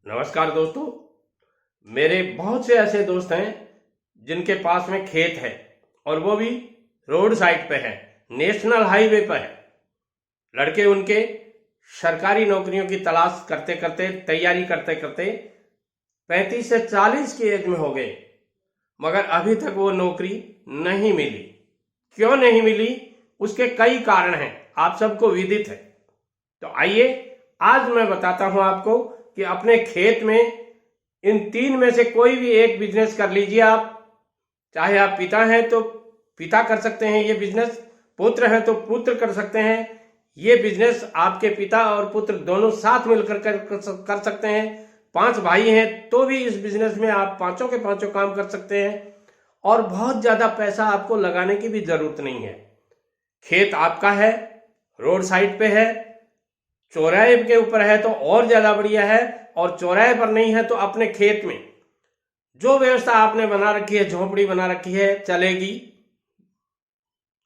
नमस्कार दोस्तों। मेरे बहुत से ऐसे दोस्त हैं जिनके पास में खेत है और वो भी रोड साइड पे है, नेशनल हाईवे पर है। लड़के उनके सरकारी नौकरियों की तलाश करते करते, तैयारी करते करते 35 से 40 की एज में हो गए, मगर अभी तक वो नौकरी नहीं मिली। क्यों नहीं मिली? उसके कई कारण हैं, आप सबको विदित है। तो आइए आज मैं बताता हूं आपको कि अपने खेत में इन तीन में से कोई भी एक बिजनेस कर लीजिए। आप चाहे आप पिता हैं तो पिता कर सकते हैं ये बिजनेस, पुत्र हैं तो पुत्र कर सकते हैं ये बिजनेस। आपके पिता और पुत्र दोनों साथ मिलकर कर सकते हैं। 5 भाई हैं तो भी इस बिजनेस में आप पांचों के पांचों काम कर सकते हैं और बहुत ज्यादा पैसा आपको लगाने की भी जरूरत नहीं है। खेत आपका है, रोड साइड पे है, चौराहे के ऊपर है तो और ज्यादा बढ़िया है, और चौराहे पर नहीं है तो अपने खेत में जो व्यवस्था आपने बना रखी है, झोपड़ी बना रखी है, चलेगी।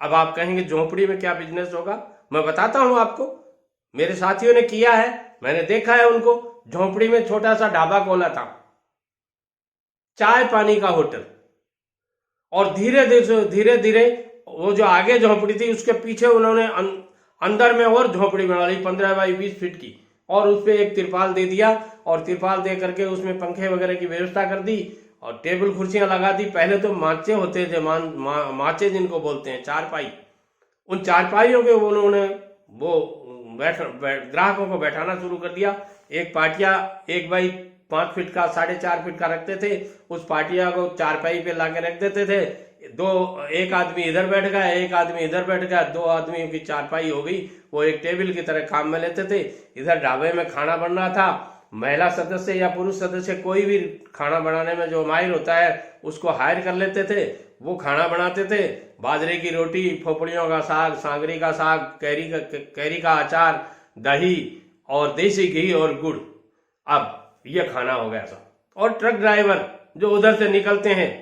अब आप कहेंगे झोपड़ी में क्या बिजनेस होगा? मैं बताता हूं आपको। मेरे साथियों ने किया है, मैंने देखा है उनको। झोपड़ी में छोटा सा ढाबा खोला था, चाय पानी का होटल, और धीरे धीरे वो जो आगे झोपड़ी थी उसके पीछे उन्होंने अंदर में और झोपड़ी बना ली 15 बाई 20 फीट की, और उस पर एक तिरपाल दे दिया, और तिरपाल दे करके उसमें पंखे वगैरह की व्यवस्था कर दी और टेबल कुर्सियां लगा दी। पहले तो माचे होते थे, माचे जिनको बोलते हैं, चारपाई। उन चारपाइयों के उन्होंने वो ग्राहकों को बैठाना शुरू कर दिया। एक पाटिया 1 बाई 5 फीट का, 4.5 फीट का रखते थे। उस पाटिया को चारपाई पे लाके रख देते थे। एक आदमी इधर बैठ गया, एक आदमी इधर बैठ गया, 2 आदमियों की चारपाई हो गई। वो एक टेबल की तरह काम में लेते थे। इधर ढाबे में खाना बन रहा था, महिला सदस्य या पुरुष सदस्य कोई भी खाना बनाने में जो माहिर होता है उसको हायर कर लेते थे। वो खाना बनाते थे। बाजरे की रोटी, फोपड़ियों का साग, सांगरी का साग, कैरी का अचार, दही और देसी घी और गुड़। अब ये खाना हो गया था। और ट्रक ड्राइवर जो उधर से निकलते हैं,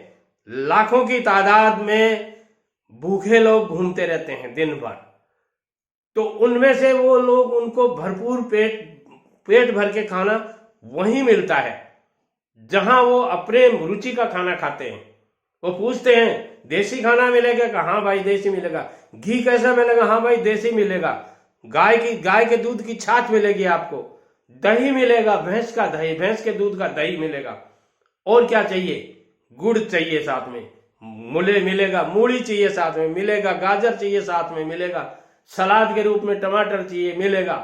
लाखों की तादाद में भूखे लोग घूमते रहते हैं दिन भर, तो उनमें से वो लोग, उनको भरपूर पेट भर के खाना वहीं मिलता है जहां वो अपने रुचि का खाना खाते हैं। वो पूछते हैं देसी खाना मिलेगा क्या? हाँ भाई देसी मिलेगा। घी कैसा मिलेगा? हाँ भाई देसी मिलेगा। गाय के दूध की छाछ मिलेगी आपको। दही मिलेगा, भैंस का दही, भैंस के दूध का दही मिलेगा। और क्या चाहिए? गुड़ चाहिए साथ में, मूले मिलेगा, मूली चाहिए साथ में मिलेगा, गाजर चाहिए साथ में मिलेगा, सलाद के रूप में टमाटर चाहिए मिलेगा।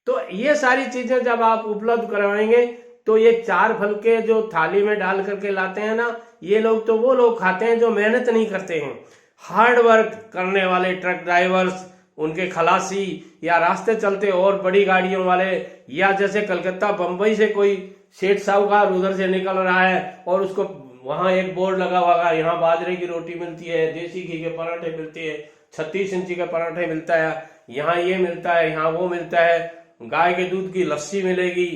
तो ये सारी चीजें जब आप उपलब्ध करवाएंगे तो ये 4 फल के जो थाली में डाल करके लाते हैं ना, ये लोग तो वो लोग खाते हैं जो मेहनत नहीं करते हैं। हार्ड वर्क करने वाले ट्रक ड्राइवर्स, उनके खलासी, या रास्ते चलते और बड़ी गाड़ियों वाले, या जैसे कलकत्ता बंबई से कोई सेठ साहूकार उधर से निकल रहा है और उसको वहां एक बोर्ड लगा हुआ है, यहाँ बाजरे की रोटी मिलती है, देसी घी के पराठे मिलते हैं, 36 इंची के पराठे मिलता है, यहाँ ये मिलता है, यहाँ वो मिलता है, गाय के दूध की लस्सी मिलेगी।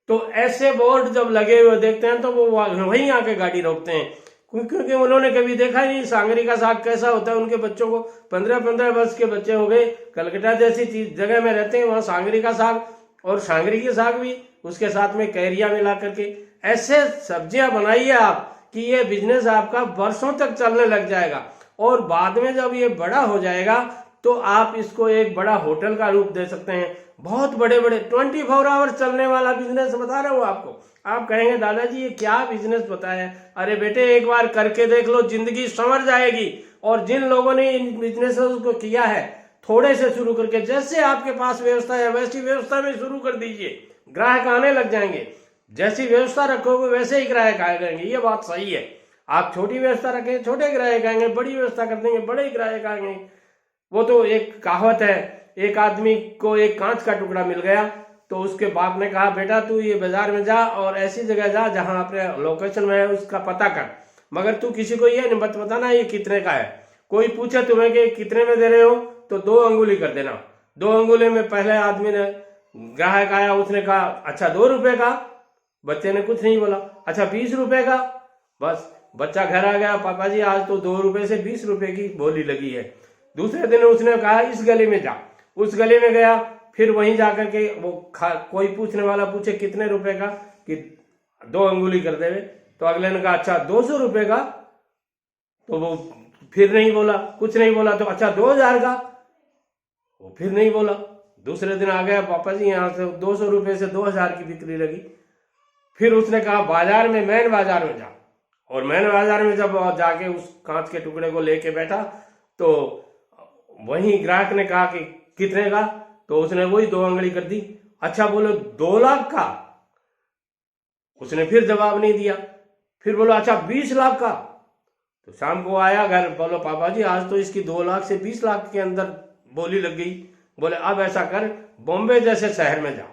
तो ऐसे बोर्ड जब लगे हुए देखते हैं तो वो वहीं आके गाड़ी रोकते हैं, क्योंकि उन्होंने कभी देखा ही नहीं सांगरी का साग कैसा होता है। उनके बच्चों को 15-15 वर्ष के बच्चे हो गए, कलकत्ता जैसी जगह में रहते हैं, वहां सांगरी का साग, और सांगरी के साग भी उसके साथ में कैरिया मिला करके ऐसे सब्जियां बनाइए आप कि ये बिजनेस आपका वर्षों तक चलने लग जाएगा। और बाद में जब ये बड़ा हो जाएगा तो आप इसको एक बड़ा होटल का रूप दे सकते हैं। बहुत बड़े 24 आवर चलने वाला बिजनेस बता रहा हूं आपको। आप कहेंगे दादाजी ये क्या बिजनेस बताया? अरे बेटे एक बार करके देख लो, जिंदगी संवर जाएगी। और जिन लोगों ने इन बिजनेस को किया है, थोड़े से शुरू करके, जैसे आपके पास व्यवस्था है वैसी व्यवस्था में शुरू कर दीजिए, ग्राहक आने लग जाएंगे। जैसी व्यवस्था रखोगे वैसे ही ग्राहक आएंगे, ये बात सही है। आप छोटी व्यवस्था रखें, छोटे ग्राहक आएंगे, बड़ी व्यवस्था कर देंगे, बड़े ग्राहक आएंगे। वो तो एक कहावत है, एक आदमी को एक कांच का टुकड़ा मिल गया तो उसके बाप ने कहा बेटा तू ये बाजार में जा और ऐसी जगह जा जहां अपने लोकेशन में है उसका पता कर, मगर तू किसी को ये मत बताना ये कितने का है। कोई पूछे तुम्हें कि कितने में दे रहे हो तो 2 अंगुली कर देना। 2 अंगुली में पहले आदमी ने, ग्राहक आया, उसने कहा अच्छा 2 रुपए का। बच्चे ने कुछ नहीं बोला। अच्छा 20 रुपए का। बस बच्चा घर आ गया, पापा जी आज तो 2 रुपए से 20 रुपए की बोली लगी है। दूसरे दिन उसने कहा इस गली में जा। उस गली में गया, फिर वहीं जाकर के वो कोई पूछने वाला पूछे कितने रुपए का, कि 2 अंगुली कर देवे। तो अगले ने कहा अच्छा 200 रुपये का, तो वो फिर नहीं बोला, कुछ नहीं बोला। तो अच्छा 2000 का, वो फिर नहीं बोला। दूसरे दिन आ गया, पापा जी यहाँ से 200 रुपये से 2000 की बिक्री लगी। फिर उसने कहा बाजार में, मेन बाजार में जा। और मेन बाजार में जब जाके उस कांच के टुकड़े को लेके बैठा तो वही ग्राहक ने कहा कि कितने का, तो उसने वही 2 अंगली कर दी। अच्छा बोलो 2 लाख का, उसने फिर जवाब नहीं दिया। फिर बोलो अच्छा 20 लाख का। तो शाम को आया घर, बोलो पापा जी आज तो इसकी 2 लाख से 20 लाख के अंदर बोली लग गई। बोले अब ऐसा कर, बॉम्बे जैसे शहर में जा।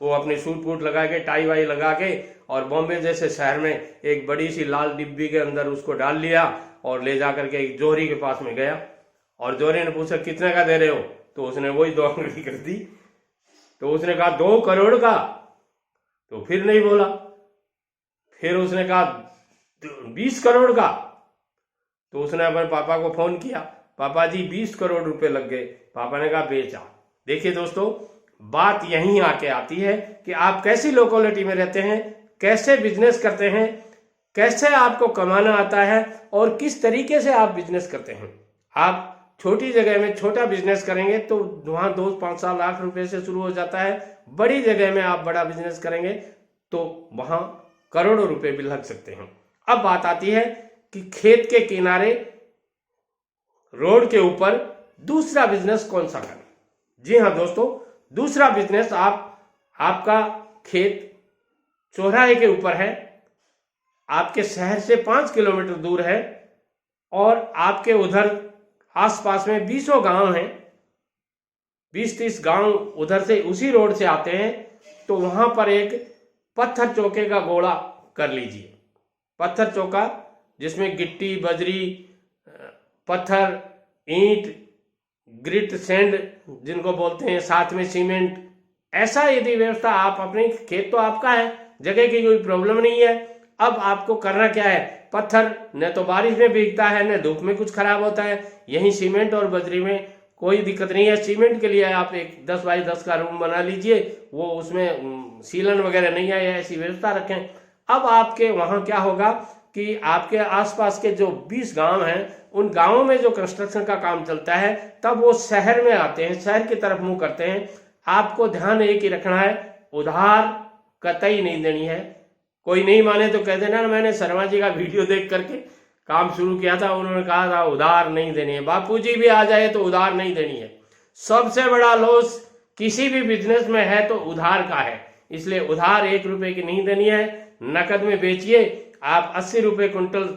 वो अपने सूट वूट लगा के, टाई वाई लगा के, और बॉम्बे जैसे शहर में एक बड़ी सी लाल डिब्बी के अंदर उसको डाल लिया और ले जाकर के एक जोहरी के पास में गया। और जोहरी ने पूछा कितने का दे रहे हो, तो उसने वही 2 अंगली कर दी। तो उसने कहा 2 करोड़ का, तो फिर नहीं बोला। फिर उसने कहा 20 करोड़ का। तो उसने अपने पापा को फोन किया, पापा जी 20 करोड़ रुपए लग गए। पापा ने कहा बेचा। देखिए दोस्तों, बात यहीं आके आती है कि आप कैसी लोकेलिटी में रहते हैं, कैसे बिजनेस करते हैं, कैसे आपको कमाना आता है और किस तरीके से आप बिजनेस करते हैं। आप छोटी जगह में छोटा बिजनेस करेंगे तो वहां 2-5 लाख रुपए से शुरू हो जाता है। बड़ी जगह में आप बड़ा बिजनेस करेंगे तो वहां करोड़ों रुपए भी लग सकते हैं। अब बात आती है कि खेत के किनारे, रोड के ऊपर दूसरा बिजनेस कौन सा करें। जी हाँ दोस्तों, दूसरा बिजनेस आपका खेत चौराहे के ऊपर है, आपके शहर से 5 किलोमीटर दूर है और आपके उधर आसपास में 20 गांव हैं, 20-30 गांव उधर से उसी रोड से आते हैं। तो वहां पर एक पत्थर चौके का गोला कर लीजिए। पत्थर चौका जिसमें गिट्टी, बजरी, पत्थर, ईंट, ग्रिट, सैंड जिनको बोलते हैं, साथ में सीमेंट, ऐसा यदि व्यवस्था आप अपने, खेत तो आपका है, जगह की कोई प्रॉब्लम नहीं है। अब आपको करना क्या है, पत्थर न तो बारिश में भीगता है न धूप में कुछ खराब होता है। यही सीमेंट और बजरी में कोई दिक्कत नहीं है। सीमेंट के लिए आप एक 10 बाई 10 का रूम बना लीजिए, वो उसमें सीलन वगैरह नहीं है, ऐसी व्यवस्था रखें। अब आपके वहां क्या होगा कि आपके आसपास के जो 20 गांव हैं, उन गांवों में जो कंस्ट्रक्शन का काम चलता है तब वो शहर में आते हैं, शहर की तरफ मुंह करते हैं। आपको ध्यान एक ही रखना है, उधार कतई नहीं देनी है। कोई नहीं माने तो कह देना मैंने शर्मा जी का वीडियो देख करके काम शुरू किया था, उन्होंने कहा था उधार नहीं देनी है। बापूजी भी आ जाए तो उधार नहीं देनी है। सबसे बड़ा लॉस किसी भी बिजनेस में है तो उधार का है, इसलिए उधार 1 रुपए की नहीं देनी है। नकद में बेचिए। आप 80 रुपए कुंटल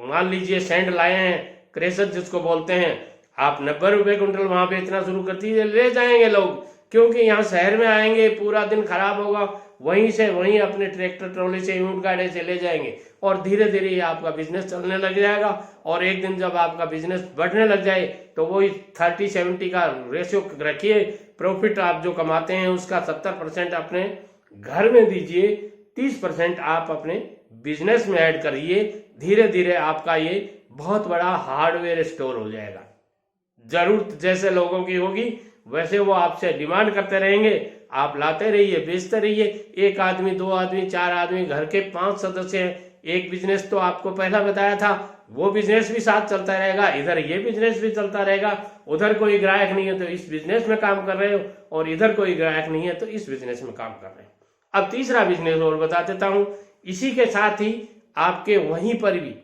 मान लीजिए सैंड लाए हैं, क्रेशर जिसको बोलते हैं, आप 90 रुपए कुंटल वहां बेचना शुरू कर दीजिए, ले जाएंगे लोग। क्योंकि यहाँ शहर में आएंगे, पूरा दिन खराब होगा, वहीं से वहीं अपने ट्रैक्टर ट्रॉली से, ऊंट गाड़ी से ले जाएंगे और धीरे धीरे ये आपका बिजनेस चलने लग जाएगा। और एक दिन जब आपका बिजनेस बढ़ने लग जाए तो वही 30-70 का रेशियो रखिए। प्रॉफिट आप जो कमाते हैं उसका 70% अपने घर में दीजिए, 30% आप अपने बिजनेस में ऐड करिए। धीरे धीरे आपका ये बहुत बड़ा हार्डवेयर स्टोर हो जाएगा। जरूरत जैसे लोगों की होगी वैसे वो आपसे डिमांड करते रहेंगे, आप लाते रहिए, बेचते रहिए। 1 आदमी, 2 आदमी, 4 आदमी, घर के 5 सदस्य हैं, एक बिजनेस तो आपको पहला बताया था, वो बिजनेस भी साथ चलता रहेगा, इधर ये बिजनेस भी चलता रहेगा। उधर कोई ग्राहक नहीं है तो इस बिजनेस में काम कर रहे हो, और इधर कोई ग्राहक नहीं है तो इस बिजनेस में काम कर रहे हो। अब तीसरा बिजनेस और बता देता हूं। इसी के साथ ही आपके वहीं पर भी,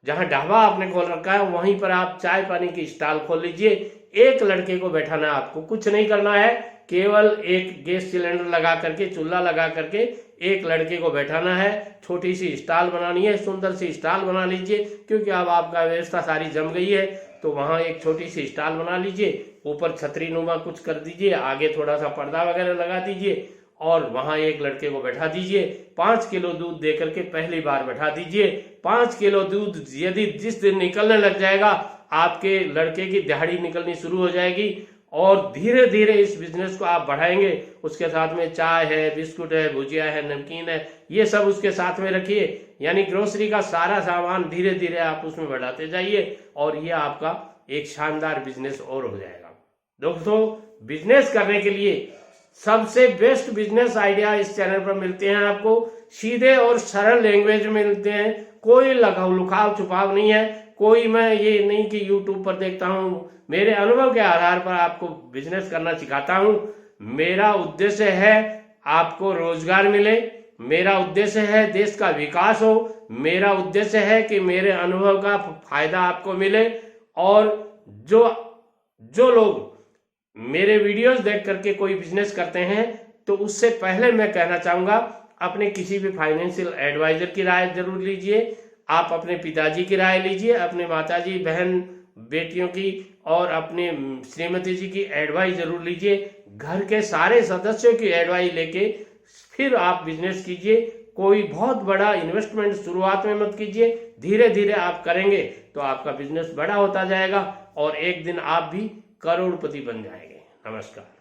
जहां ढाबा आपने खोल रखा है, वहीं पर आप चाय पानी की स्टॉल खोल लीजिए। एक लड़के को बैठाना, आपको कुछ नहीं करना है, केवल एक गैस सिलेंडर लगा करके, चूल्हा लगा करके एक लड़के को बैठाना है। छोटी सी स्टॉल बनानी है, सुंदर सी स्टॉल बना लीजिए, क्योंकि अब आपका व्यवस्था सारी जम गई है। तो वहां एक छोटी सी स्टॉल बना लीजिए, ऊपर छतरी नुमा कुछ कर दीजिए, आगे थोड़ा सा पर्दा वगैरह लगा दीजिए और वहां एक लड़के को बैठा दीजिए। 5 किलो दूध दे करके पहली बार बैठा दीजिए। 5 किलो दूध यदि जिस दिन निकलने लग जाएगा, आपके लड़के की दिहाड़ी निकलनी शुरू हो जाएगी और धीरे धीरे इस बिजनेस को आप बढ़ाएंगे। उसके साथ में चाय है, बिस्कुट है, भुजिया है, नमकीन है, ये सब उसके साथ में रखिए। यानी ग्रोसरी का सारा सामान धीरे धीरे आप उसमें बढ़ाते जाइए और ये आपका एक शानदार बिजनेस और हो जाएगा। दोस्तों, बिजनेस करने के लिए सबसे बेस्ट बिजनेस आइडिया इस चैनल पर मिलते हैं आपको, सीधे और सरल लैंग्वेज में मिलते हैं, कोई लगाव लुकाव छुपाव नहीं है, कोई मैं ये नहीं कि यूट्यूब पर देखता हूँ, मेरे अनुभव के आधार पर आपको बिजनेस करना सिखाता हूँ। मेरा उद्देश्य है आपको रोजगार मिले, मेरा उद्देश्य है देश का विकास हो, मेरा उद्देश्य है कि मेरे अनुभव का फायदा आपको मिले। और जो लोग मेरे वीडियोस देख करके कोई बिजनेस करते हैं तो उससे पहले मैं कहना चाहूँगा अपने किसी भी फाइनेंशियल एडवाइजर की राय जरूर लीजिए। आप अपने पिताजी की राय लीजिए, अपने माताजी बहन बेटियों की और अपने श्रीमती जी की एडवाइस जरूर लीजिए। घर के सारे सदस्यों की एडवाइस लेके फिर आप बिजनेस कीजिए। कोई बहुत बड़ा इन्वेस्टमेंट शुरुआत में मत कीजिए, धीरे धीरे आप करेंगे तो आपका बिजनेस बड़ा होता जाएगा और एक दिन आप भी करोड़पति बन जाएंगे। नमस्कार।